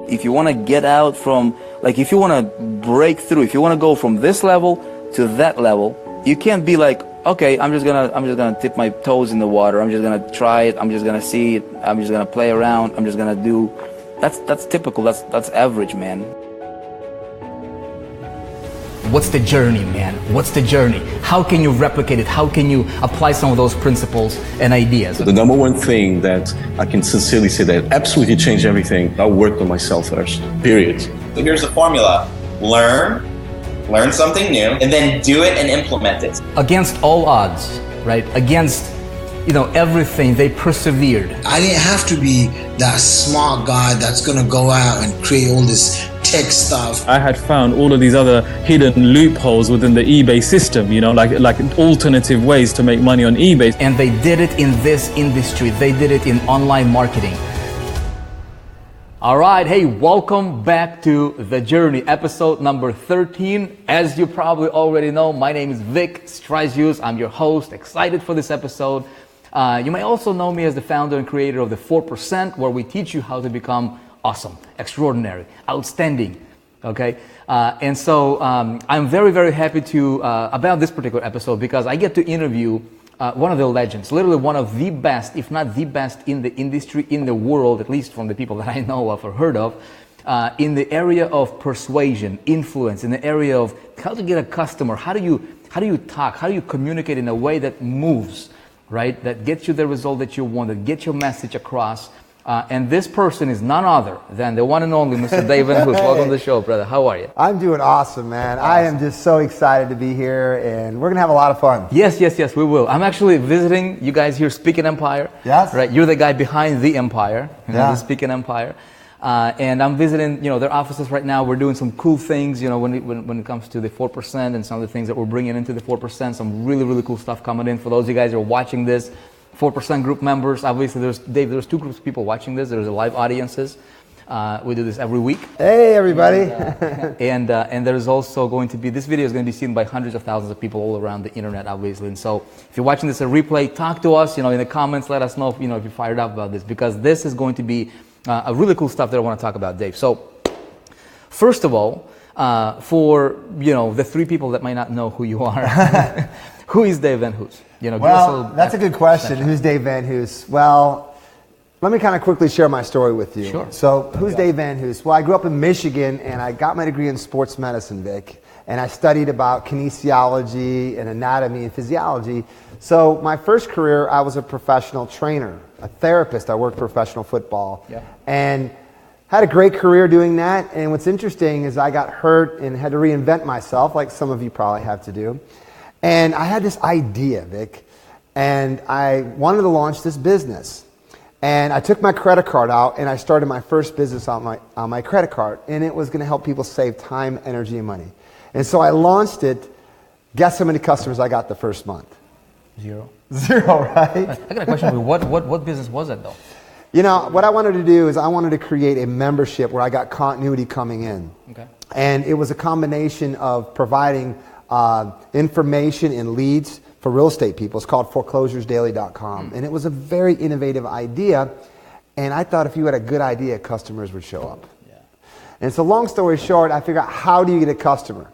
If you want to get out from, like if you want to break through, if you want to go from this level to that level, you can't be like, okay, I'm just gonna dip my toes in the water. I'm just gonna try it. I'm just gonna see it. I'm just gonna play around. I'm just gonna do. That's typical. That's average, man. What's the journey, man? What's the journey? How can you replicate it? How can you apply some of those principles and ideas? The number one thing that I can sincerely say that absolutely changed everything, I worked on myself first, period. So here's the formula. Learn something new, and then do it and implement it. Against all odds, right? Against, everything, they persevered. I didn't have to be that smart guy that's gonna go out and create all this tech stuff. I had found all of these other hidden loopholes within the eBay system, like alternative ways to make money on eBay. And they did it in this industry. They did it in online marketing. All right, hey, welcome back to The Journey, episode number 13. As you probably already know, my name is Vick Stizheus. I'm your host, excited for this episode. You may also know me as the founder and creator of the 4%, where we teach you how to become awesome, extraordinary, outstanding, okay? And so I'm very, very happy about this particular episode because I get to interview one of the legends, literally one of the best, if not the best in the industry, in the world, at least from the people that I know of or heard of, in the area of persuasion, influence, in the area of how to get a customer, how do you talk, how do you communicate in a way that moves, right? That gets you the result that you want, that gets your message across. And this person is none other than the one and only Mr. Dave Vanhoose. Welcome to the show, brother. How are you? I'm doing awesome, man. Awesome. I am just so excited to be here, and we're going to have a lot of fun. Yes, we will. I'm actually visiting you guys here, Speaking Empire. Yes. Right? You're the guy behind the empire, the Speaking Empire. And I'm visiting, their offices right now. We're doing some cool things, when it comes to the 4% and some of the things that we're bringing into the 4%. Some really, really cool stuff coming in. For those of you guys who are watching this, 4% group members. Obviously, there's two groups of people watching this. There's the live audiences. We do this every week. Hey, everybody. And there's also going to be, this video is going to be seen by hundreds of thousands of people all around the internet, obviously. And so if you're watching this a replay, talk to us, in the comments. Let us know if you're fired up about this, because this is going to be a really cool stuff that I want to talk about, Dave. So first of all, for, the three people that might not know who you are, who is Dave Vanhoose? Well, that's a good question. Who's Dave Vanhoose? Well, let me kind of quickly share my story with you. Sure. So, who's Dave Vanhoose? Well, I grew up in Michigan, and I got my degree in sports medicine, Vic. And I studied about kinesiology and anatomy and physiology. So, my first career, I was a professional trainer, a therapist. I worked professional football. Yeah. And had a great career doing that. And what's interesting is I got hurt and had to reinvent myself, like some of you probably have to do. And I had this idea, Vic, and I wanted to launch this business. And I took my credit card out, and I started my first business on my credit card, and it was going to help people save time, energy, and money. And so I launched it. Guess how many customers I got the first month? Zero, right? I got a question for you. What business was it, though? What I wanted to do is I wanted to create a membership where I got continuity coming in. Okay. And it was a combination of providing information and leads for real estate people. It's called foreclosuresdaily.com. And it was a very innovative idea. And I thought if you had a good idea, customers would show up. Yeah. And so long story short, I figured out how do you get a customer?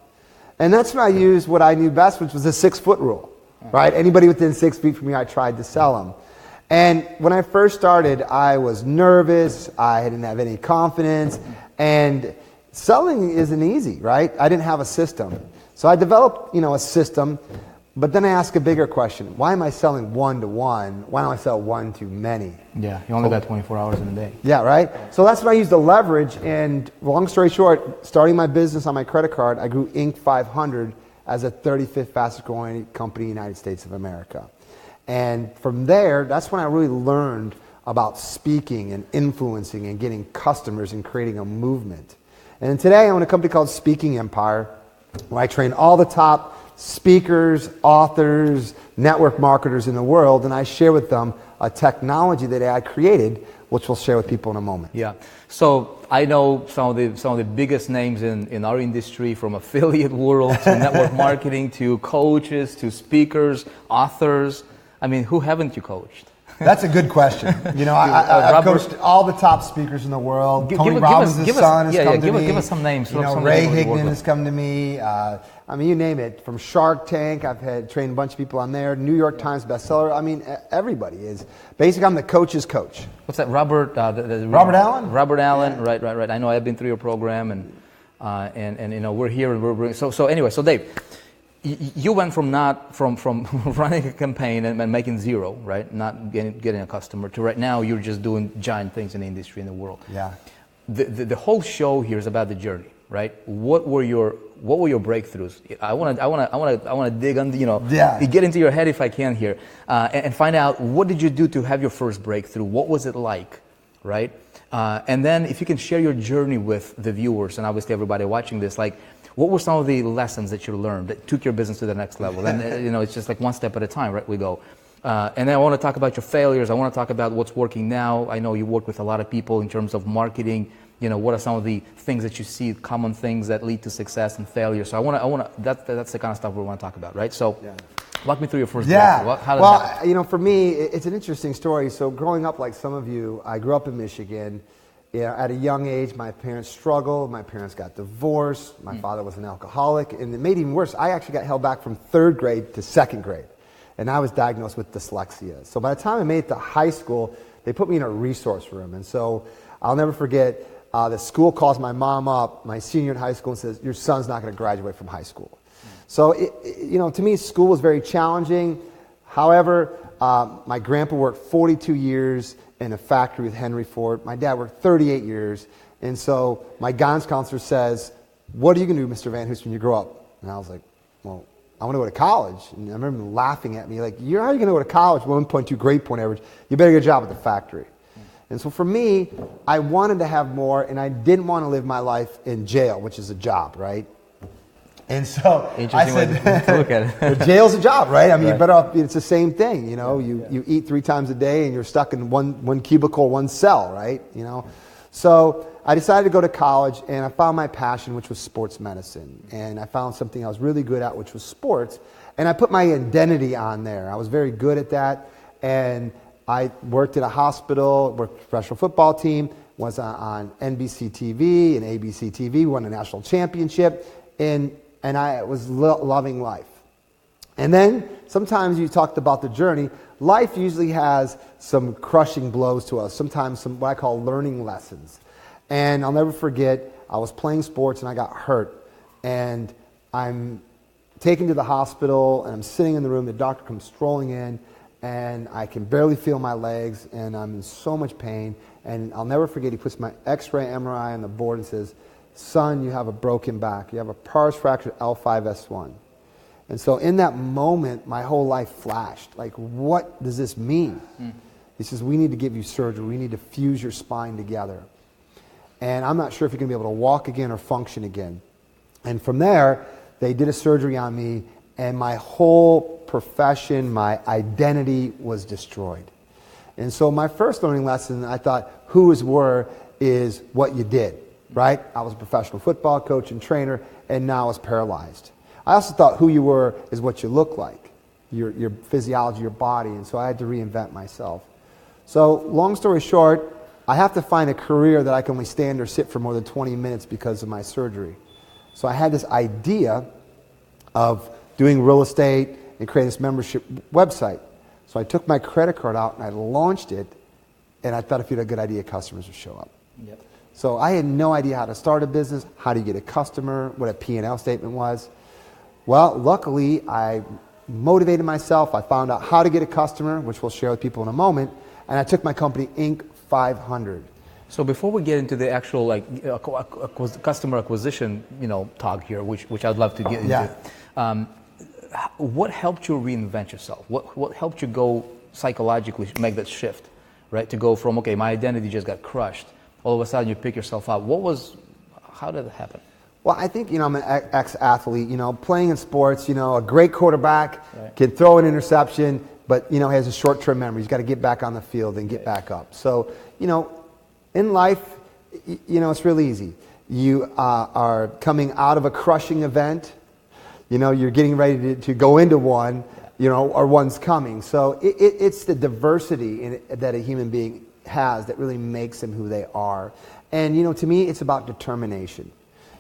And that's when I used what I knew best, which was the 6-foot rule. Right? Anybody within 6 feet from me, I tried to sell them. And when I first started, I was nervous. I didn't have any confidence. And selling isn't easy, right? I didn't have a system. So I developed, a system, but then I asked a bigger question. Why am I selling one-to-one? Why don't I sell one-to-many? Yeah, you only got 24 hours in a day. Yeah, right? So that's when I used the leverage, and long story short, starting my business on my credit card, I grew Inc. 500 as a 35th fastest growing company in the United States of America. And from there, that's when I really learned about speaking and influencing and getting customers and creating a movement. And today I own a company called Speaking Empire, where I train all the top speakers, authors, network marketers in the world, and I share with them a technology that I created, which we'll share with people in a moment. Yeah. So I know some of the biggest names in our industry, from affiliate world to network marketing to coaches to speakers, authors. I mean, who haven't you coached? That's a good question. You know, I've coached all the top speakers in the world. Tony Robbins' son has come to me. Give us some names. You know, Ray Higdon has come to me. I mean, you name it. From Shark Tank, I've had trained a bunch of people on there. New York Times bestseller. I mean, everybody is. Basically, I'm the coach's coach. What's that? Robert Allen? Robert Allen. Yeah. Right. I know. I've been through your program, and you know, we're here, and we're so anyway. So Dave, you went from running a campaign and making zero, right? Not getting a customer, to right now you're just doing giant things in the industry, in the world. Yeah. The whole show here is about the journey, right? What were your breakthroughs? I want to dig under, you know, get into your head if I can here, and find out, what did you do to have your first breakthrough? What was it like, right? And then if you can share your journey with the viewers and obviously everybody watching this, like, what were some of the lessons that you learned that took your business to the next level? And you know, it's just like one step at a time, right? We go. And then I want to talk about your failures. I want to talk about what's working now. I know you work with a lot of people in terms of marketing. You know, what are some of the things that you see, common things that lead to success and failure? So I want to. That's the kind of stuff we want to talk about, right? So, walk me through your first. Yeah. Well, you know, for me, it's an interesting story. So, growing up, like some of you, I grew up in Michigan. Yeah, at a young age, my parents struggled. My parents got divorced. My father was an alcoholic, and it made it even worse. I actually got held back from 3rd grade to 2nd grade, and I was diagnosed with dyslexia. So by the time I made it to high school, they put me in a resource room, and so I'll never forget. The school calls my mom up, my senior in high school, and says, "Your son's not going to graduate from high school." So, you know, to me, school was very challenging. However, my grandpa worked 42 years in a factory with Henry Ford. My dad worked 38 years. And so my guidance counselor says, "What are you going to do, Mr. Vanhoose, when you grow up?" And I was like, "Well, I want to go to college." And I remember him laughing at me, like, how are you going to go to college, 1.2 grade point average? You better get a job at the factory. And so for me, I wanted to have more, and I didn't want to live my life in jail, which is a job, right? And so I said, to look at it. Jail's a job, right? I mean, you're better off, it's the same thing, you know, you eat 3 times a day and you're stuck in one cubicle, one cell, right? You know, so I decided to go to college, and I found my passion, which was sports medicine. And I found something I was really good at, which was sports. And I put my identity on there. I was very good at that. And I worked at a hospital, worked with a professional football team, was on NBC TV and ABC TV, won a national championship. And I was loving life. And then sometimes you talked about the journey. Life usually has some crushing blows to us, sometimes some what I call learning lessons. And I'll never forget, I was playing sports and I got hurt. And I'm taken to the hospital, and I'm sitting in the room. The doctor comes strolling in, and I can barely feel my legs, and I'm in so much pain. And I'll never forget, he puts my X-ray MRI on the board and says, "Son, you have a broken back. You have a pars fracture L5S1. And so in that moment, my whole life flashed. Like, what does this mean? He says, "We need to give you surgery. We need to fuse your spine together. And I'm not sure if you're going to be able to walk again or function again." And from there, they did a surgery on me, and my whole profession, my identity was destroyed. And so my first learning lesson, I thought, who is were is what you did. Right? I was a professional football coach and trainer, and now I was paralyzed. I also thought who you were is what you look like, your physiology, your body, and so I had to reinvent myself. So long story short, I have to find a career that I can only stand or sit for more than 20 minutes because of my surgery. So I had this idea of doing real estate and creating this membership website. So I took my credit card out and I launched it, and I thought if you had a good idea, customers would show up. Yep. So I had no idea how to start a business, how do you get a customer, what a P&L statement was. Well, luckily, I motivated myself. I found out how to get a customer, which we'll share with people in a moment, and I took my company Inc. 500. So before we get into the actual customer acquisition, talk here, which I'd love to get into, what helped you reinvent yourself? What helped you go psychologically make that shift, right? To go from, okay, my identity just got crushed. All of a sudden you pick yourself up. How did it happen? Well, I think, I'm an ex-athlete, playing in sports, a great quarterback can throw an interception, but, has a short-term memory. He's got to get back on the field and get back up. So, in life, it's really easy. You are coming out of a crushing event. You're getting ready to go into one. or one's coming. So it's the diversity that a human being has that really makes them who they are. And, to me, it's about determination.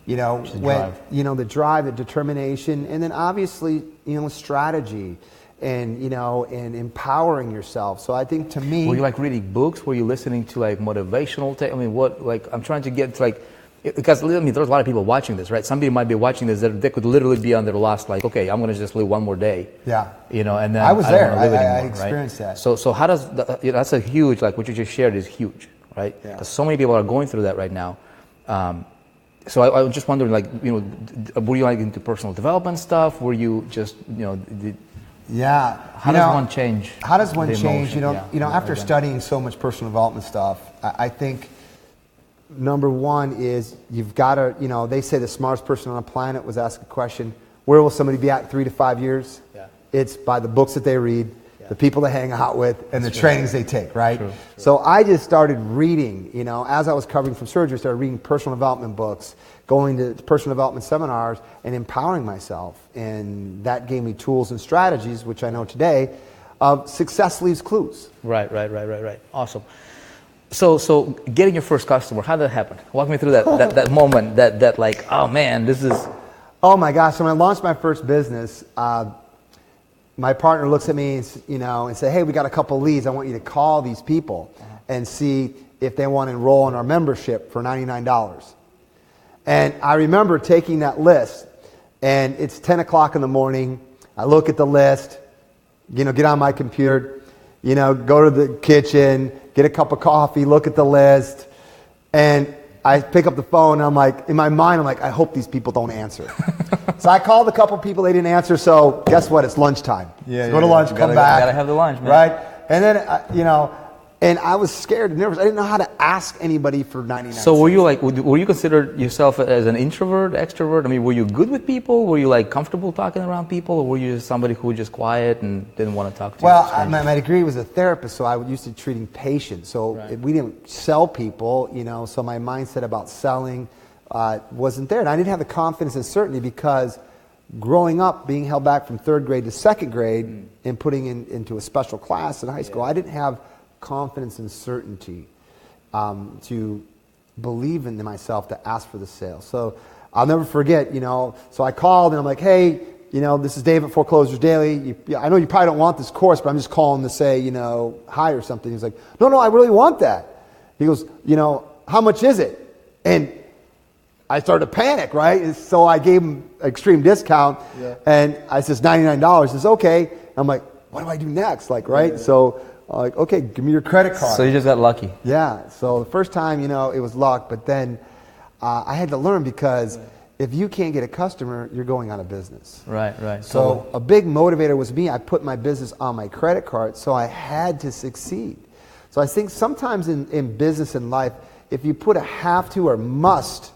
The drive, the determination, and then obviously, strategy and, and empowering yourself. So I think to me... Were you reading books? Were you listening to motivational... I'm trying to get to because there's a lot of people watching this, right? Somebody might be watching this that they could literally be on their last, okay, I'm going to just live one more day. Yeah. And then I was there. I Anymore, experienced right? that. So how does that's a huge, what you just shared is huge, right? Yeah. Because so many people are going through that right now. So I was just wondering, were you into personal development stuff? Were you just, Yeah. How does one change? How does one change? Emotion? After studying so much personal development stuff, I think number one is you've got to, they say the smartest person on the planet was asked a question, where will somebody be at in 3 to 5 years? Yeah. It's by the books that they read, the people they hang out with, and the trainings they take, right? True. So I just started reading, as I was covering from surgery, I started reading personal development books, going to personal development seminars, and empowering myself. And that gave me tools and strategies, which I know today, of success leaves clues. Right. Awesome. So getting your first customer, how did that happen? Walk me through that moment, that oh man, this is... Oh my gosh, so when I launched my first business, my partner looks at me, and say, hey, we got a couple leads. I want you to call these people and see if they want to enroll in our membership for $99. And I remember taking that list, and it's 10 o'clock in the morning. I look at the list, get on my computer, go to the kitchen, get a cup of coffee, look at the list, and I pick up the phone, and in my mind, I hope these people don't answer. So I called a couple people, they didn't answer, so guess what? It's lunchtime. Go to lunch, come back. Gotta have the lunch, man. Right? And then, and I was scared and nervous. I didn't know how to ask anybody for 99 cents. So were you considered yourself as an introvert, extrovert? Were you good with people? Were you comfortable talking around people? Or were you somebody who was just quiet and didn't want to talk to Well, my degree was a therapist, so I was used to treating patients. So we didn't sell people, so my mindset about selling wasn't there. And I didn't have the confidence and certainty because growing up, being held back from 3rd grade to 2nd grade and putting into a special class in high school, I didn't have confidence and certainty to believe in myself to ask for the sale. So I'll never forget, so I called and I'm like, hey, this is Dave at Foreclosures Daily. I know you probably don't want this course, but I'm just calling to say, hi or something. He's like, no, I really want that. He goes, how much is it? And I started to panic, right? So I gave him an extreme discount and I says $99. He says, okay. I'm like, what do I do next? Right? So okay, give me your credit card. So you just got lucky. Yeah. So the first time, it was luck, but then I had to learn because if you can't get a customer, you're going out of business. Right. So a big motivator was me. I put my business on my credit card, so I had to succeed. So I think sometimes in business and life, if you put a have to or must,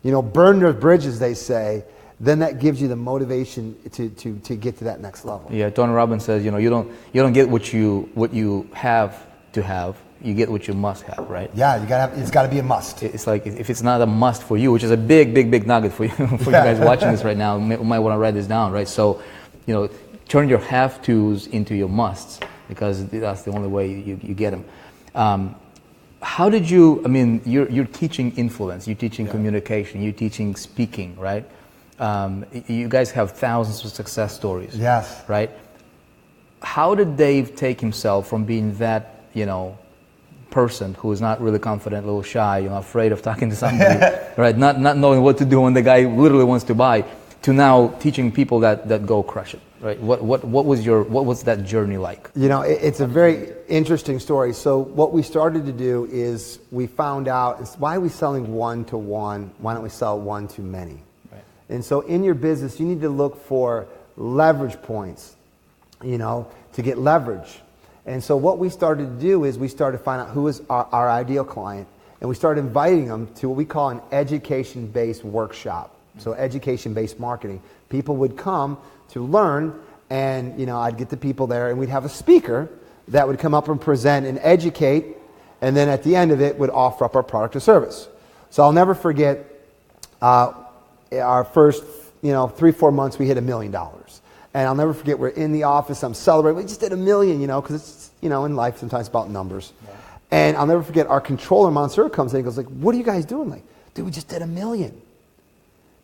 burn those bridges, they say, then that gives you the motivation to get to that next level. Yeah, Tony Robbins says, you don't get what you have to have, you get what you must have, right? Yeah, it's got to be a must. It's like if it's not a must for you, which is a big nugget for you for you guys watching this right now, you might want to write this down, right? So, turn your have tos into your musts because that's the only way you get them. How did you? You're teaching influence, you're teaching communication, you're teaching speaking, right? You guys have thousands of success stories. Yes. Right? How did Dave take himself from being that, person who is not really confident, a little shy, afraid of talking to somebody, right? Not knowing what to do when the guy literally wants to buy, to now teaching people that go crush it, right? What was that journey like? It's a very interesting story. So what we started to do is we found out, why are we selling one to one? Why don't we sell one to many? And so in your business, you need to look for leverage points, to get leverage. And so what we started to do is we started to find out who is our ideal client, and we started inviting them to what we call an education-based workshop. So education-based marketing. People would come to learn, and I'd get the people there, and we'd have a speaker that would come up and present and educate, and then at the end of it would offer up our product or service. So I'll never forget our first 3-4 months we hit $1 million, And I'll never forget, we're in the office, I'm celebrating. We just did $1 million, because it's, in life sometimes about numbers. Yeah. And I'll never forget, our controller, Monsieur, comes in and goes like, what are you guys doing? Like, dude, we just did $1 million.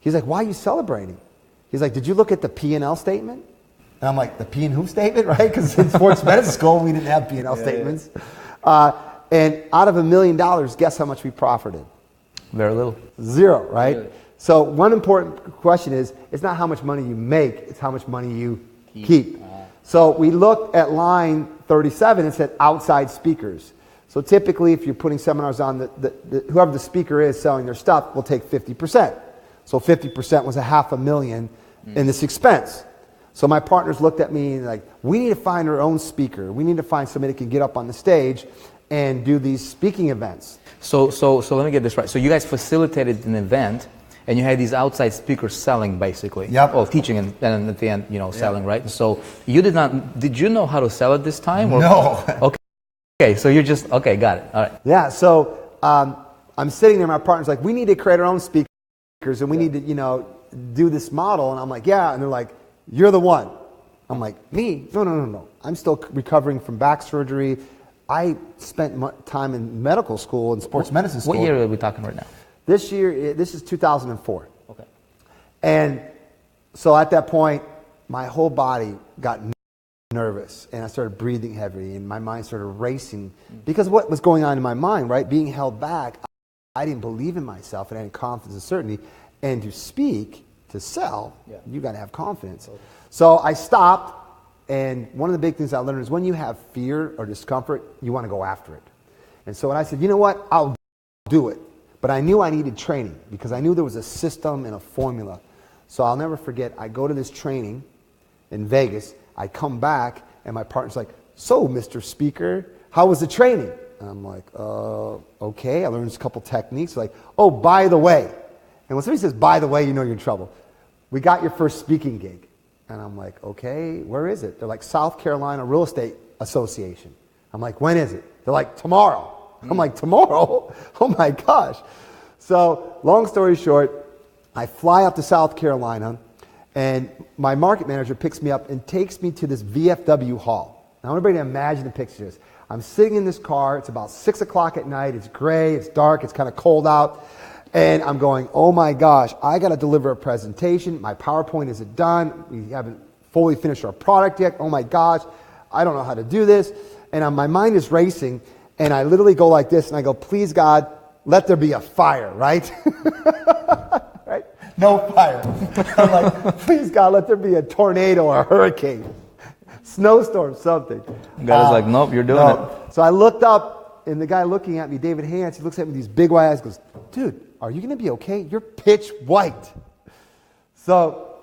He's like, why are you celebrating? He's like, did you look at the P&L statement? And I'm like, the P and who statement, right? Because in sports medicine school, we didn't have P&L statements. And out of $1 million, guess how much we profited? Very little. 0, right? Really? So one important question is, it's not how much money you make, it's how much money you keep. So we looked at line 37 and said outside speakers. So typically, if you're putting seminars on, whoever the speaker is selling their stuff will take 50%. So 50% was $500,000 in this expense. So my partners looked at me and like, we need to find our own speaker. We need to find somebody that can get up on the stage and do these speaking events. So let me get this right. So you guys facilitated an event, and you had these outside speakers selling, basically. Yep. Well, teaching and then at the end, selling, right? So you did you know how to sell at this time? Or? No. Okay, so you're just, got it. All right. Yeah, so I'm sitting there, my partner's like, we need to create our own speakers, and we need to, do this model. And I'm like, yeah. And they're like, you're the one. I'm like, me? No. I'm still recovering from back surgery. I spent time in medical school and sports medicine school. What year are we talking right now? This year, this is 2004. Okay. And so at that point, my whole body got nervous, and I started breathing heavy, and my mind started racing because of what was going on in my mind, right? Being held back, I didn't believe in myself, and I had confidence and certainty. And to speak, to sell, you got to have confidence. Okay. So I stopped, and one of the big things I learned is when you have fear or discomfort, you want to go after it. And so when I said, you know what, I'll do it. But I knew I needed training because I knew there was a system and a formula. So I'll never forget, I go to this training in Vegas, I come back, and my partner's like, so, Mr. Speaker, how was the training? And I'm like, okay. I learned a couple techniques. Like, oh, by the way. And when somebody says, by the way, you know you're in trouble. We got your first speaking gig. And I'm like, okay, where is it? They're like, South Carolina Real Estate Association. I'm like, when is it? They're like, tomorrow. I'm like, tomorrow? Oh my gosh. So, long story short, I fly up to South Carolina, and my market manager picks me up and takes me to this VFW hall. Now, I want everybody to imagine the pictures. I'm sitting in this car. It's about 6 o'clock at night. It's gray. It's dark. It's kind of cold out. And I'm going, oh my gosh, I got to deliver a presentation. My PowerPoint isn't done. We haven't fully finished our product yet. Oh my gosh, I don't know how to do this. And my mind is racing. And I literally go like this, and I go, please, God, let there be a fire, right? Right? No fire. I'm like, please, God, let there be a tornado or a hurricane, snowstorm, something. God is like, nope, you're doing it. So I looked up, and the guy looking at me, David Vanhoose, he looks at me with these big white eyes, goes, dude, are you going to be okay? You're pitch white. So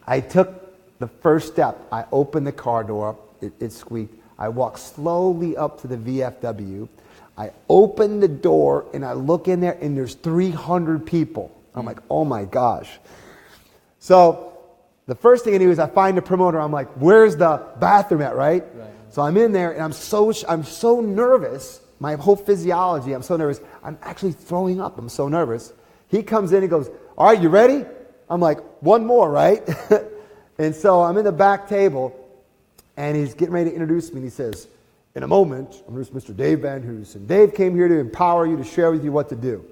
I took the first step. I opened the car door up. It squeaked. I walk slowly up to the VFW. I open the door, and I look in there, and there's 300 people. I'm like, oh my gosh. So the first thing I do is I find the promoter. I'm like, where's the bathroom at, right? So I'm in there, and I'm so nervous. My whole physiology, I'm so nervous. I'm actually throwing up. I'm so nervous. He comes in and goes, all right, you ready? I'm like, one more, right? And so I'm in the back table, and he's getting ready to introduce me, and he says, in a moment, I'm Mr. Dave Vanhoose, and Dave came here to empower you, to share with you what to do.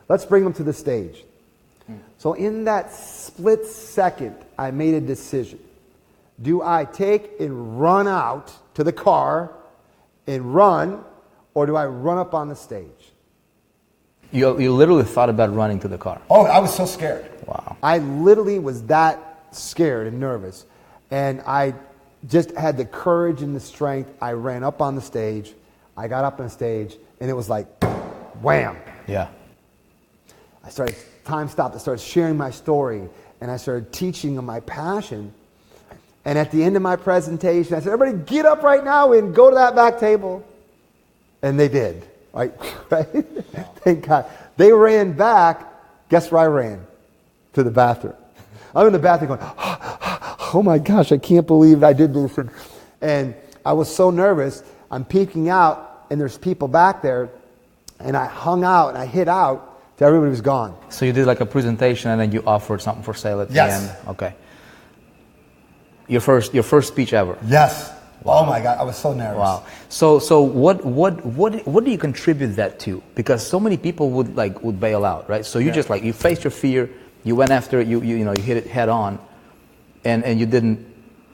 Let's bring him to the stage. So in that split second, I made a decision. Do I take and run out to the car and run, or do I run up on the stage? You literally thought about running to the car. Oh, I was so scared. Wow. I literally was that scared and nervous. And I just had the courage and the strength. I ran up on the stage. I got up on the stage, and it was like, wham. Yeah. Time stopped. I started sharing my story, and I started teaching them my passion. And at the end of my presentation, I said, everybody get up right now and go to that back table. And they did. Right? Thank God. They ran back. Guess where I ran? To the bathroom. I'm in the bathroom going, oh my gosh, I can't believe I did this. And I was so nervous. I'm peeking out, and there's people back there. And I hung out, and I hid out till everybody was gone. So you did like a presentation, and then you offered something for sale at the end? Okay. Your first speech ever. Yes. Wow. Oh my God, I was so nervous. Wow. So what do you contribute that to? Because so many people would bail out, right? So you just you faced your fear, you went after it, you hit it head on, and you didn't,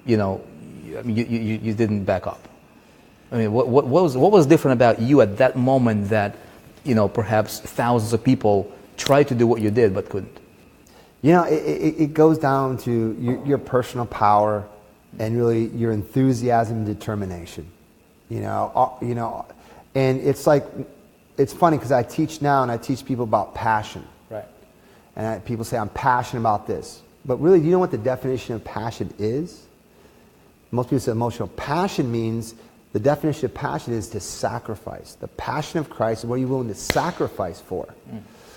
you didn't back up. I mean, what was different about you at that moment that, perhaps thousands of people tried to do what you did but couldn't? It goes down to your personal power and really your enthusiasm and determination. And it's funny because I teach now and I teach people about passion. Right. And people say, I'm passionate about this. But really, do you know what the definition of passion is? Most people say emotional. Passion means, the definition of passion is to sacrifice. The passion of Christ is what are you willing to sacrifice for?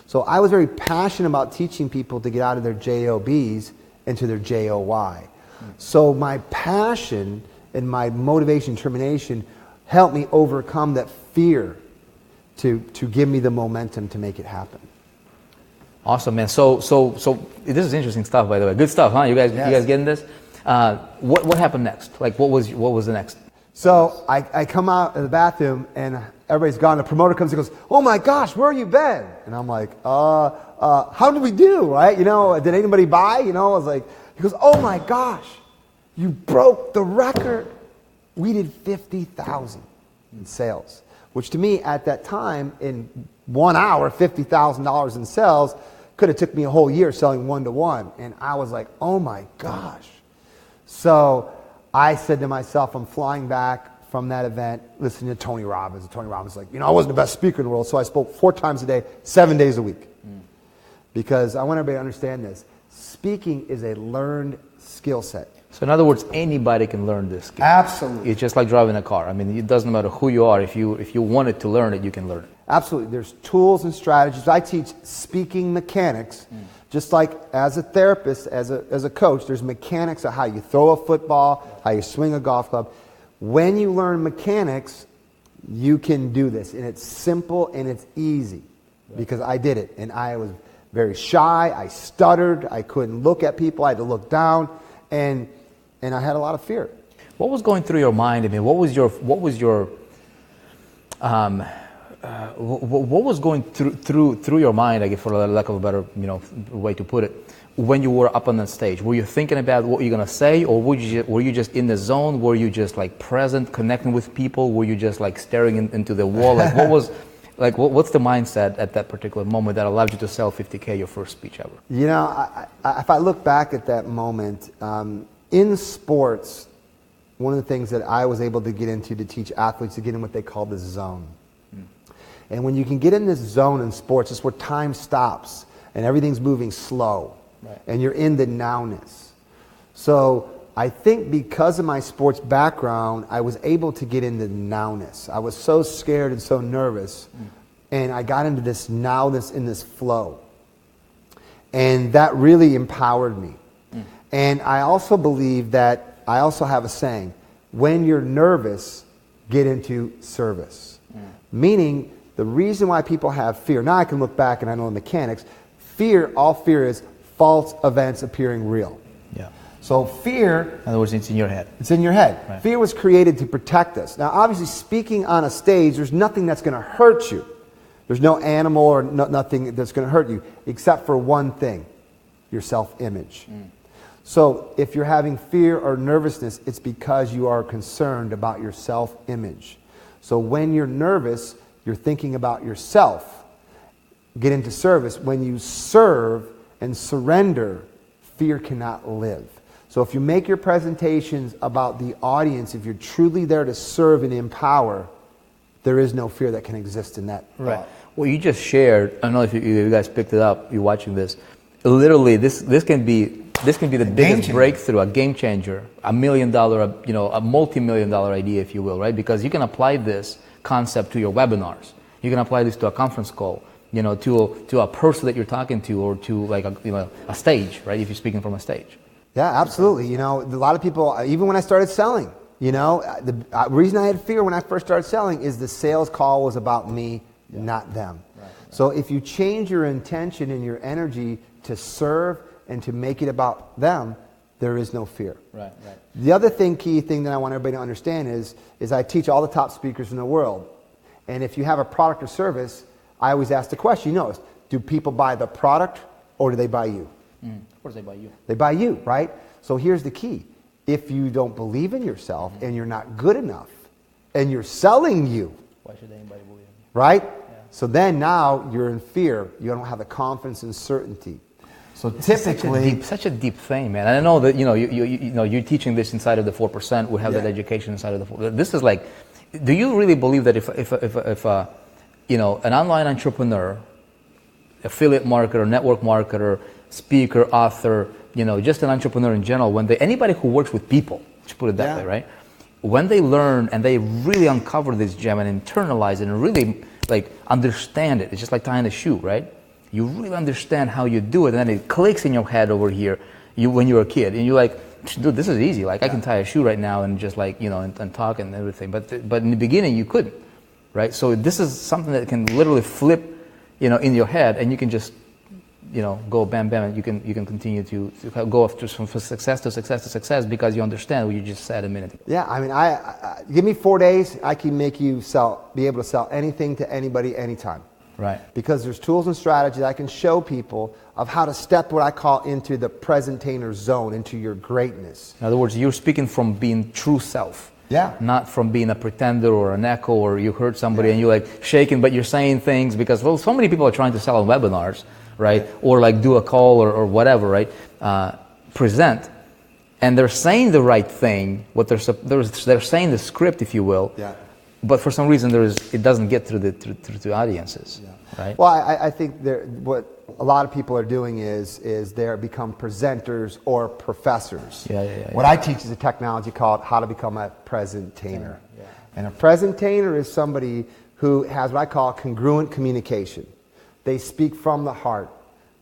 So I was very passionate about teaching people to get out of their JOBs into their JOY. So my passion and my motivation, determination helped me overcome that fear to give me the momentum to make it happen. Awesome, man. So this is interesting stuff, by the way. Good stuff, huh? You guys getting this? What happened next? What was the next? So I come out of the bathroom and everybody's gone. The promoter comes and goes, "Oh my gosh, where have you been?" And I'm like, how did we do, right? Did anybody buy? I was like, he goes, "Oh my gosh, you broke the record." We did 50,000 in sales, which to me at that time, in 1 hour, $50,000 in sales could have took me a whole year selling one-to-one. And I was like, oh my gosh. So I said to myself, I'm flying back from that event listening to Tony Robbins. And Tony Robbins was like, I wasn't the best speaker in the world, so I spoke 4 times a day, 7 days a week. Because I want everybody to understand this. Speaking is a learned skill set. So in other words, anybody can learn this skill. Absolutely. It's just like driving a car. I mean, it doesn't matter who you are. If you wanted to learn it, you can learn it. Absolutely. There's tools and strategies. I teach speaking mechanics. Just like as a therapist, as a coach, there's mechanics of how you throw a football, how you swing a golf club. When you learn mechanics, you can do this. And it's simple and it's easy. Because I did it. And I was very shy. I stuttered. I couldn't look at people. I had to look down. And I had a lot of fear. What was going through your mind? I mean, what was going through your mind, I guess, for lack of a better way to put it, when you were up on the stage? Were you thinking about what you're gonna say, or were you just in the zone? Were you just present, connecting with people? Were you just staring into the wall? What's the mindset at that particular moment that allowed you to sell 50K, your first speech ever? If I look back at that moment, in sports, one of the things that I was able to get into to teach athletes to get in what they call the zone. And when you can get in this zone in sports, it's where time stops and everything's moving slow. Right. And you're in the nowness. So I think because of my sports background, I was able to get into nowness. I was so scared and so nervous. And I got into this nowness in this flow. And that really empowered me. And I also believe that, I also have a saying, when you're nervous, get into service. Meaning, the reason why people have fear, now I can look back and I know the mechanics, all fear is false events appearing real. Yeah. So fear... In other words, it's in your head. It's in your head. Right. Fear was created to protect us. Now, obviously, speaking on a stage, there's nothing that's going to hurt you. There's no animal or nothing that's going to hurt you, except for one thing, your self-image. So if you're having fear or nervousness, it's because you are concerned about your self-image. So when you're nervous, you're thinking about yourself. Get into service. When you serve and surrender, fear cannot live. So if you make your presentations about the audience, if you're truly there to serve and empower, there is no fear that can exist in that. Right. Well, you just shared, I don't know if you guys picked it up, you're watching this. Literally, this can be the biggest breakthrough, a game changer, $1 million, a multi-million-dollar idea, if you will, right? Because you can apply this concept to your webinars. You can apply this to a conference call, to a person that you're talking to, or to a stage, right? If you're speaking from a stage. Yeah, absolutely. A lot of people, even when I started selling, the reason I had fear when I first started selling is the sales call was about me, not them. Right. So if you change your intention and your energy to serve and to make it about them, there is no fear. Right. The other key thing that I want everybody to understand is I teach all the top speakers in the world. And if you have a product or service, I always ask the question, do people buy the product or do they buy you? Of course they buy you. They buy you, right? So here's the key. If you don't believe in yourself and you're not good enough and you're selling you, why should anybody believe in you? Right? Yeah. So then now you're in fear. You don't have the confidence and certainty. So typically, such a deep thing, man. And I know that you're teaching this inside of the 4%. We have that education inside of the 4%. This is like, do you really believe that if an online entrepreneur, affiliate marketer, network marketer, speaker, author, just an entrepreneur in general, anybody who works with people, let's put it that way, right? When they learn and they really uncover this gem and internalize it and really like understand it, it's just like tying a shoe, right? You really understand how you do it, and then it clicks in your head over here. When you're a kid, and you're like, dude, this is easy. Like I can tie a shoe right now and just like and talk and everything. But in the beginning you couldn't, right? So this is something that can literally flip, in your head, and you can just go bam bam, and you can continue to go from success to success to success because you understand what you just said a minute ago. Yeah, I mean, I give me 4 days, I can make you be able to sell anything to anybody anytime. Right. Because there's tools and strategies I can show people of how to step what I call into the presentainer zone, into your greatness. In other words, you're speaking from being true self. Yeah. Not from being a pretender or an echo, or you heard somebody and you're like shaking, but you're saying things because, so many people are trying to sell on webinars, right? Or like do a call or whatever, right? Present. And they're saying the right thing, they're saying the script, if you will. Yeah. But for some reason, it doesn't get through the audiences, right? Well, I think what a lot of people are doing is they become presenters or professors. What I teach is a technology called how to become a presentainer. Yeah. And a presentainer is somebody who has what I call congruent communication. They speak from the heart.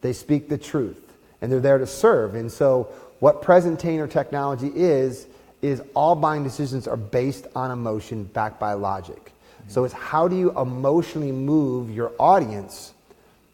They speak the truth. And they're there to serve. And so what presentainer technology is all buying decisions are based on emotion backed by logic. So it's how do you emotionally move your audience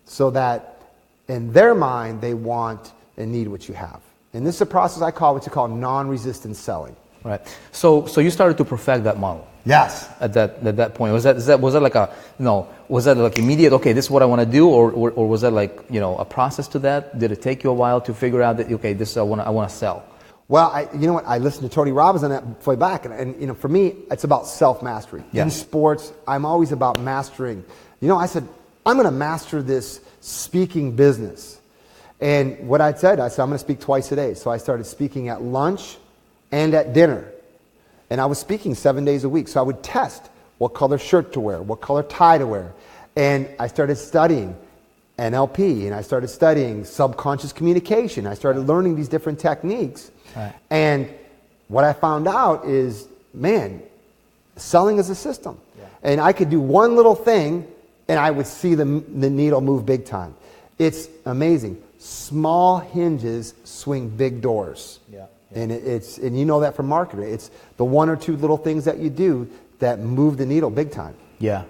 so that in their mind they want and need what you have. And this is a process I call what you call non-resistant selling. Right. So you started to perfect that model. Yes. At that point, was that like immediate? Okay, this is what I want to do, or was that like a process to that? Did it take you a while to figure out that okay, this I want to sell? Well, I listened to Tony Robbins on that way back, and for me, it's about self-mastery. Yeah. In sports, I'm always about mastering. I said, I'm going to master this speaking business. And what I said, I'm going to speak twice a day. So I started speaking at lunch and at dinner. And I was speaking 7 days a week. So I would test what color shirt to wear, what color tie to wear. And I started studying NLP, and I started studying subconscious communication. I started learning these different techniques. Right. And what I found out is, man, selling is a system. Yeah. And I could do one little thing and I would see the needle move big time. It's amazing. Small hinges swing big doors. Yeah. Yeah. And you know that from marketing. It's the one or two little things that you do that move the needle big time. Yeah.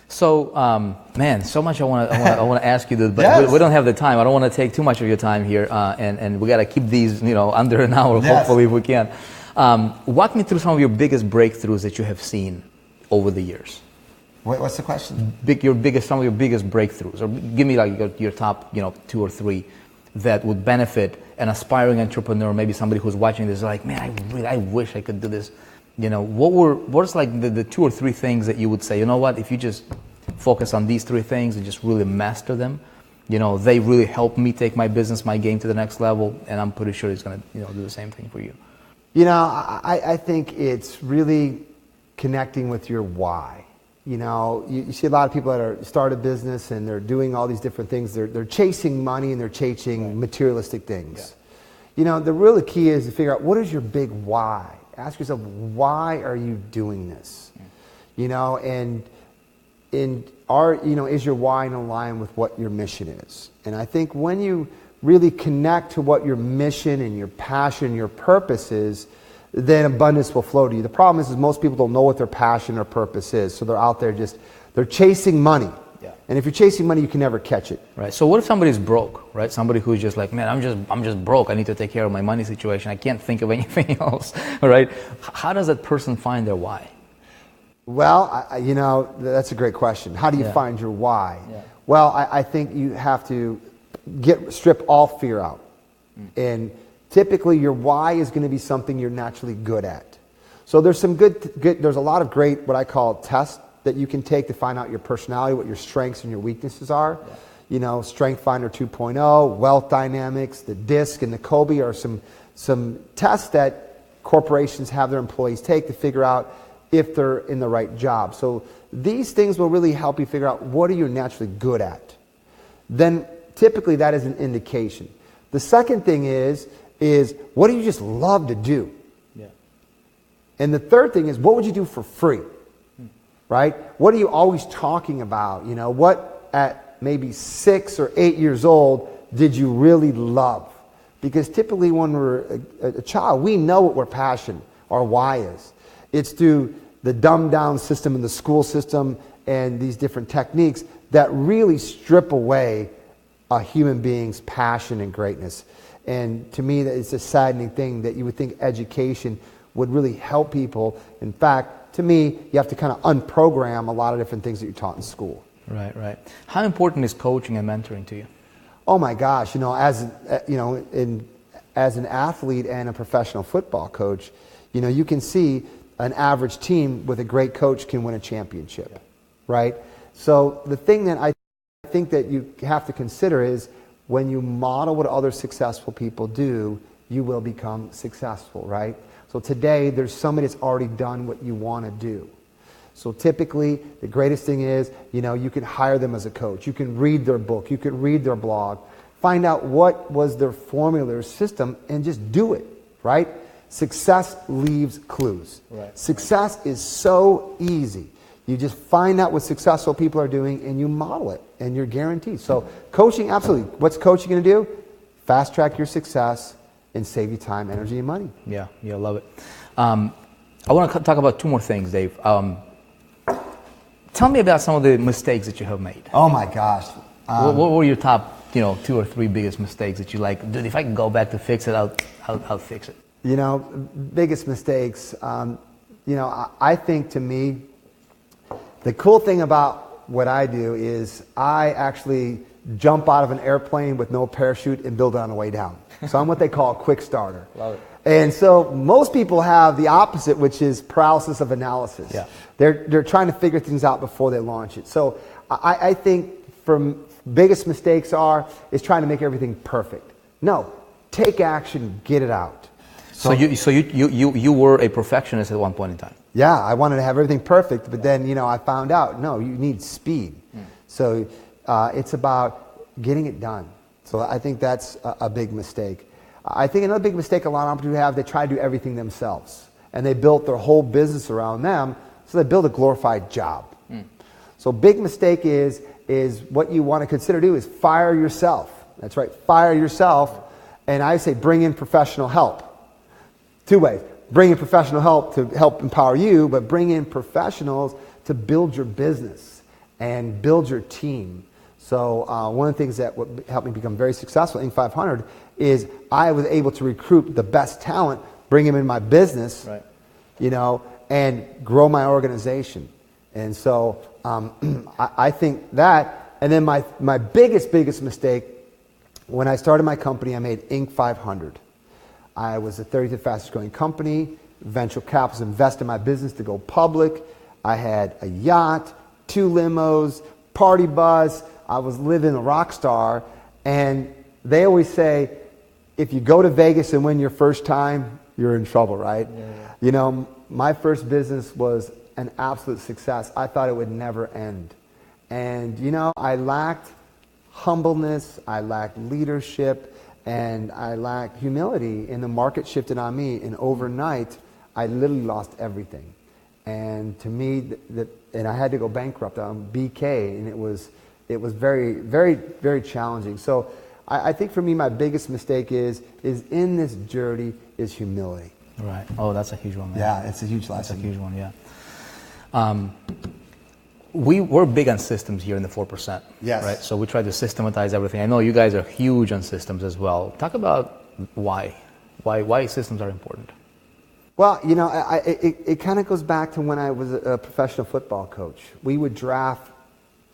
So, man, so much I want to ask you, but yes. we don't have the time. I don't want to take too much of your time here, and we got to keep these, under an hour, yes. Hopefully, if we can. Walk me through some of your biggest breakthroughs that you have seen over the years. What's the question? Some of your biggest breakthroughs, or give me like your top, 2 or 3 that would benefit an aspiring entrepreneur, maybe somebody who's watching this, like, man, I wish I could do this. What's like the 2 or 3 things that you would say, what, if you just focus on these 3 things and just really master them, they really help me take my business, my game to the next level, and I'm pretty sure it's going to, do the same thing for you. I think it's really connecting with your why. You see a lot of people that start a business and they're doing all these different things. They're chasing money and they're chasing materialistic things. Yeah. The really key is to figure out what is your big why. Ask yourself, why are you doing this? And is your why in line with what your mission is? And I think when you really connect to what your mission and your passion, your purpose is, then abundance will flow to you. The problem is most people don't know what their passion or purpose is, so they're out there they're chasing money. Yeah. And if you're chasing money, you can never catch it. Right. So what if somebody's broke, right? Somebody who's just like, man, I'm just broke. I need to take care of my money situation. I can't think of anything else, right? How does that person find their why? Well, that's a great question. How do you find your why? Yeah. Well, I think you have to strip all fear out. And typically your why is going to be something you're naturally good at. So there's some there's a lot of great, what I call tests that you can take to find out your personality, what your strengths and your weaknesses are. Yeah. You know, Strength Finder 2.0, Wealth Dynamics, the DISC and the Kobe are some tests that corporations have their employees take to figure out if they're in the right job. So these things will really help you figure out what are you naturally good at. Then typically that is an indication. The second thing is what do you just love to do? Yeah. And the third thing is, what would you do for free? Right? What are you always talking about? You know, what at maybe 6 or 8 years old did you really love? Because typically when we're a child, we know what we're passionate, our why is. It's through the dumbed down system and the school system and these different techniques that really strip away a human being's passion and greatness. And to me, it's a saddening thing that you would think education would really help people. In fact, to me, you have to kind of unprogram a lot of different things that you're taught in school. Right, right. How important is coaching and mentoring to you? Oh my gosh, as an athlete and a professional football coach, you can see an average team with a great coach can win a championship, right? So the thing that I think that you have to consider is when you model what other successful people do, you will become successful, right? So today, there's somebody that's already done what you want to do. So typically, the greatest thing is, you can hire them as a coach. You can read their book. You can read their blog. Find out what was their formula, their system, and just do it, right? Success leaves clues. Right. Success is so easy. You just find out what successful people are doing, and you model it, and you're guaranteed. So coaching, absolutely. What's coaching going to do? Fast track your success and save you time, energy, and money. Yeah, love it. I want to talk about 2 more things, Dave. Tell me about some of the mistakes that you have made. Oh my gosh. What were your top, 2 or 3 biggest mistakes that you like, dude, if I can go back to fix it, I'll fix it? Biggest mistakes. I think to me, the cool thing about what I do is I actually jump out of an airplane with no parachute and build it on the way down. So I'm what they call a quick starter. Love it. And so most people have the opposite, which is paralysis of analysis. Yeah. They're trying to figure things out before they launch it. So I think biggest mistakes is trying to make everything perfect. No, take action, get it out. So you were a perfectionist at one point in time. Yeah, I wanted to have everything perfect, but then I found out no, you need speed. So it's about getting it done. So I think that's a big mistake. I think another big mistake a lot of entrepreneurs have, they try to do everything themselves. And they built their whole business around them, so they build a glorified job. So big mistake is what you want to consider do is fire yourself. That's right, fire yourself. And I say bring in professional help. 2 ways. Bring in professional help to help empower you, but bring in professionals to build your business and build your team. So one of the things that would help me become very successful in Inc. 500 is I was able to recruit the best talent, bring them in my business, right. And grow my organization. And so I think that, and then my biggest mistake, when I started my company, I made Inc. 500. I was the 35th fastest growing company. Venture capitalists invested in my business to go public. I had a yacht, 2 limos, party bus. I was living a rock star. And they always say, if you go to Vegas and win your first time, you're in trouble, right? Yeah. My first business was an absolute success. I thought it would never end. And, I lacked humbleness, I lacked leadership, and I lacked humility, and the market shifted on me, and overnight, I literally lost everything. And to me, and I had to go bankrupt on BK, and it was very, very, very challenging. So I think for me, my biggest mistake is in this journey is humility. Right. Oh, that's a huge one, man. Yeah, it's a huge lesson. That's a huge one, yeah. we're big on systems here in the 4%. Yes. Right. So we try to systematize everything. I know you guys are huge on systems as well. Talk about why systems are important. Well, you know, it kind of goes back to when I was a professional football coach. We would draft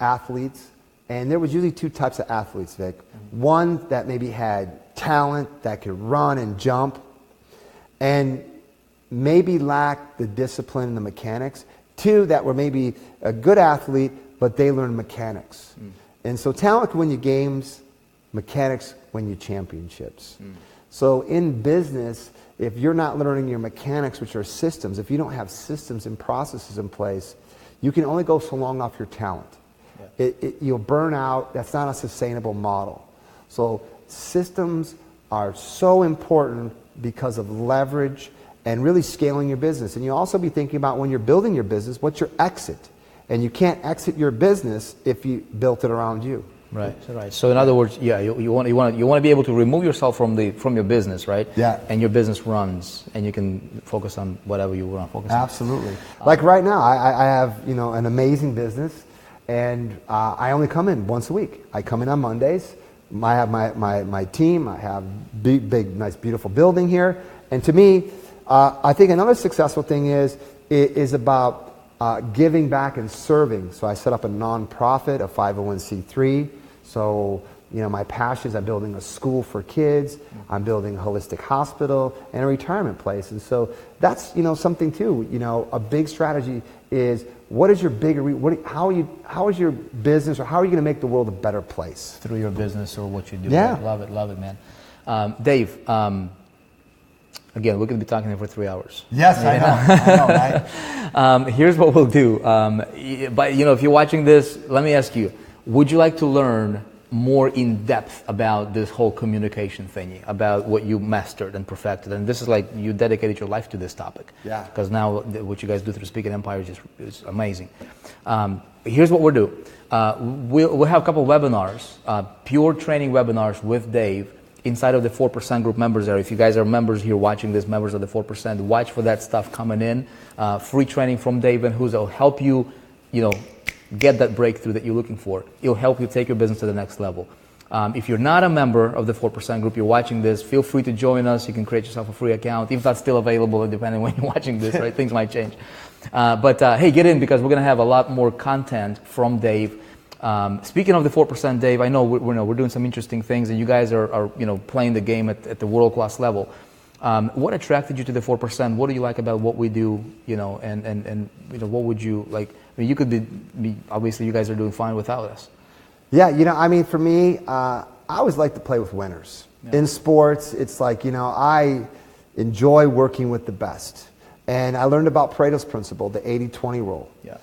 athletes, and there was usually two types of athletes, Vic. One that maybe had talent, that could run and jump, and maybe lacked the discipline and the mechanics. Two that were maybe a good athlete, but they learned mechanics. And so talent can win you games, mechanics win you championships. So in business, if you're not learning your mechanics, which are systems, if you don't have systems and processes in place, you can only go so long off your talent. You'll burn out. That's not a sustainable model. So systems are so important because of leverage and really scaling your business. And you'll also be thinking about when you're building your business, what's your exit? And you can't exit your business if you built it around you. Right. So in other words, yeah, you want to be able to remove yourself from your business, right? Yeah. And your business runs, and you can focus on whatever you want to focus on. Absolutely. Like right now, I have an amazing business, and I only come in once a week. I come in on Mondays. I have my team. I have big, nice, beautiful building here. And to me, I think another successful thing is about giving back and serving. So I set up a nonprofit, a 501c3. So, my passion is I'm building a school for kids, I'm building a holistic hospital, and a retirement place. And so that's, something too. A big strategy is what is your bigger, how is your business, or how are you going to make the world a better place? Through your business or what you do. Yeah. Right? Love it, man. Dave, again, we're going to be talking here for 3 hours. Yes, I know, right? Here's what we'll do. But if you're watching this, let me ask you, would you like to learn more in depth about this whole communication thingy, about what you mastered and perfected? And this is like you dedicated your life to this topic. Yeah. Because now what you guys do through Speaking Empire is amazing. Here's what we'll do. We'll have a couple of webinars, pure training webinars with Dave inside of the 4% group members area. If you guys are members here watching this, members of the 4%, watch for that stuff coming in. Free training from Dave Vanhoose will help you, get that breakthrough that you're looking for. It'll help you take your business to the next level. If you're not a member of the 4% group, you're watching this, feel free to join us. You can create yourself a free account, if that's still available, depending when you're watching this, right? Things might change. But hey, get in, because we're going to have a lot more content from Dave. Speaking of the 4%, Dave, I know we're doing some interesting things, and you guys are playing the game at the world-class level. What attracted you to the 4%? What do you like about what we do? And what would you like? I mean, you could be obviously you guys are doing fine without us. Yeah, for me, I always like to play with winners. Yeah. In sports, it's like, I enjoy working with the best. And I learned about Pareto's principle, the 80-20 rule. Yeah.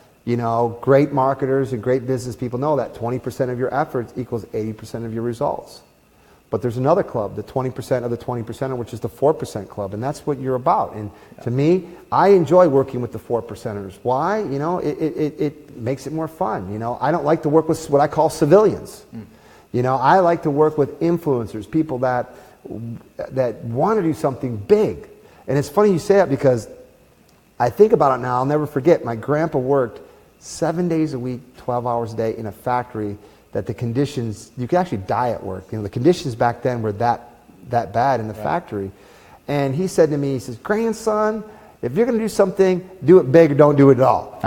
Great marketers and great business people know that 20% of your efforts equals 80% of your results. But there's another club, the 20% of the 20%er, which is the 4% club, and that's what you're about. And to me, I enjoy working with the 4%ers. Why? It makes it more fun. I don't like to work with what I call civilians. I like to work with influencers, people that want to do something big. And it's funny you say that, because I think about it now. I'll never forget. My grandpa worked 7 days a week, 12 hours a day in a factory that the conditions, you could actually die at work. The conditions back then were that bad in the factory. And he said to me, he says, grandson, if you're going to do something, do it big or don't do it at all.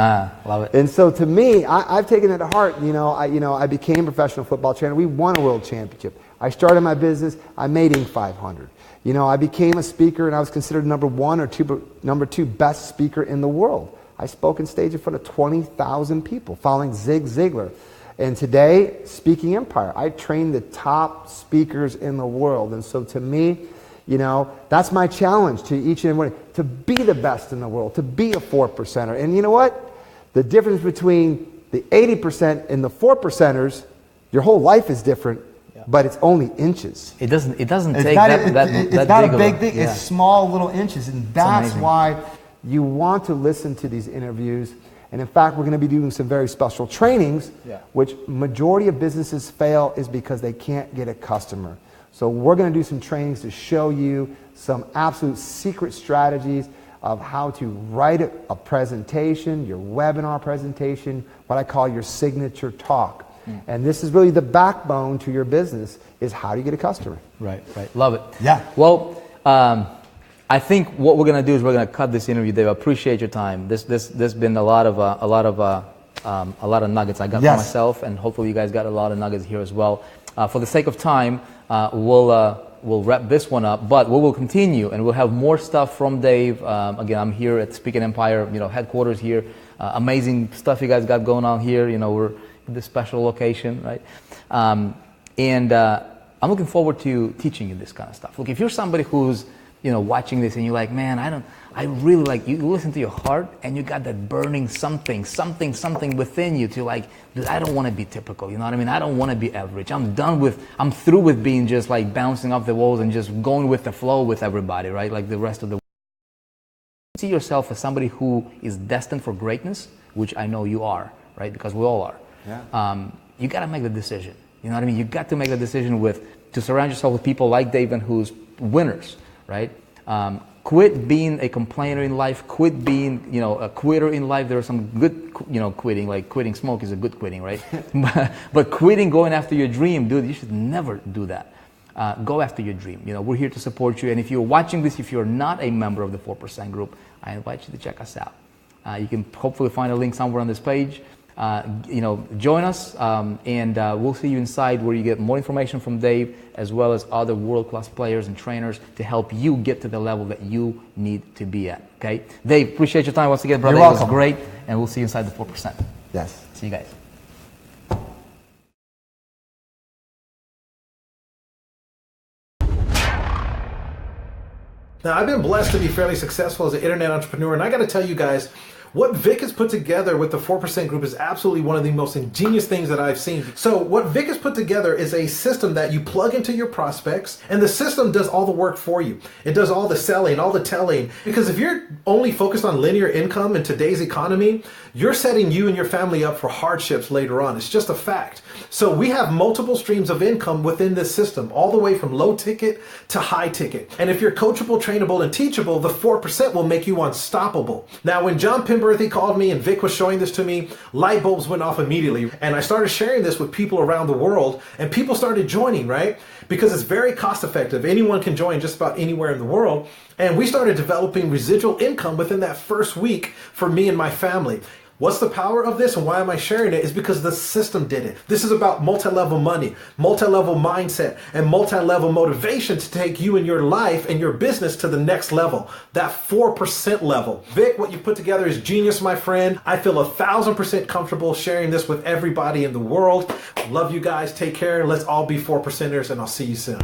Love it. And so to me, I've taken it to heart. I became a professional football trainer. We won a world championship. I started my business. I made Inc. 500. I became a speaker, and I was considered number 2 best speaker in the world. I spoke on stage in front of 20,000 people following Zig Ziglar. And today, Speaking Empire, I train the top speakers in the world. And so to me, that's my challenge to each and every one, to be the best in the world, to be a 4%er. And you know what? The difference between the 80% and the 4%ers, your whole life is different, but it's only inches. It doesn't take that it's not big a big of thing. Yeah. It's small little inches. And that's why you want to listen to these interviews. And in fact, we're going to be doing some very special trainings, which majority of businesses fail is because they can't get a customer. So we're going to do some trainings to show you some absolute secret strategies of how to write a presentation, your webinar presentation, what I call your signature talk. And this is really the backbone to your business, is how do you get a customer? Right. Love it. Yeah. Well, I think what we're gonna do is we're gonna cut this interview, Dave. I appreciate your time. This been a lot of nuggets I got for myself, and hopefully you guys got a lot of nuggets here as well. For the sake of time, we'll wrap this one up, but we will continue and we'll have more stuff from Dave. Again, I'm here at Speak and Empire, headquarters here. Amazing stuff you guys got going on here. We're in this special location, right? And I'm looking forward to teaching you this kind of stuff. Look, if you're somebody who's watching this and you're like, man, I really like, you listen to your heart and you got that burning something within you to like, dude, I don't want to be typical, you know what I mean? I don't want to be average. I'm through with being just like bouncing off the walls and just going with the flow with everybody, right? Like the rest of the world. See yourself as somebody who is destined for greatness, which I know you are, right? Because we all are. Yeah. You got to make the decision. You know what I mean? You got to make the decision to surround yourself with people like Dave Vanhoose, winners, right? Quit being a complainer in life. Quit being, a quitter in life. There are some good, quitting. Like quitting smoke is a good quitting, right? but quitting, going after your dream, dude, you should never do that. Go after your dream. We're here to support you. And if you're watching this, if you're not a member of the 4% group, I invite you to check us out. You can hopefully find a link somewhere on this page. Join us, and we'll see you inside, where you get more information from Dave, as well as other world-class players and trainers to help you get to the level that you need to be at. Okay, Dave, appreciate your time once again, brother. You're welcome. It was great, and we'll see you inside the 4%. Yes. See you guys. Now, I've been blessed to be fairly successful as an internet entrepreneur, and I got to tell you guys, what Vick has put together with the 4% group is absolutely one of the most ingenious things that I've seen. So what Vick has put together is a system that you plug into your prospects, and the system does all the work for you. It does all the selling, all the telling. Because if you're only focused on linear income in today's economy, you're setting you and your family up for hardships later on. It's just a fact. So we have multiple streams of income within this system, all the way from low ticket to high ticket. And if you're coachable, trainable, and teachable, the 4% will make you unstoppable. Now, when John Pimberthy called me and Vick was showing this to me, light bulbs went off immediately. And I started sharing this with people around the world, and people started joining, right? Because it's very cost effective. Anyone can join just about anywhere in the world. And we started developing residual income within that first week for me and my family. What's the power of this and why am I sharing it? Is because the system did it. This is about multi-level money, multi-level mindset, and multi-level motivation to take you and your life and your business to the next level, that 4% level. Vick, what you put together is genius, my friend. I feel 1,000% comfortable sharing this with everybody in the world. Love you guys. Take care. Let's all be 4%ers, and I'll see you soon.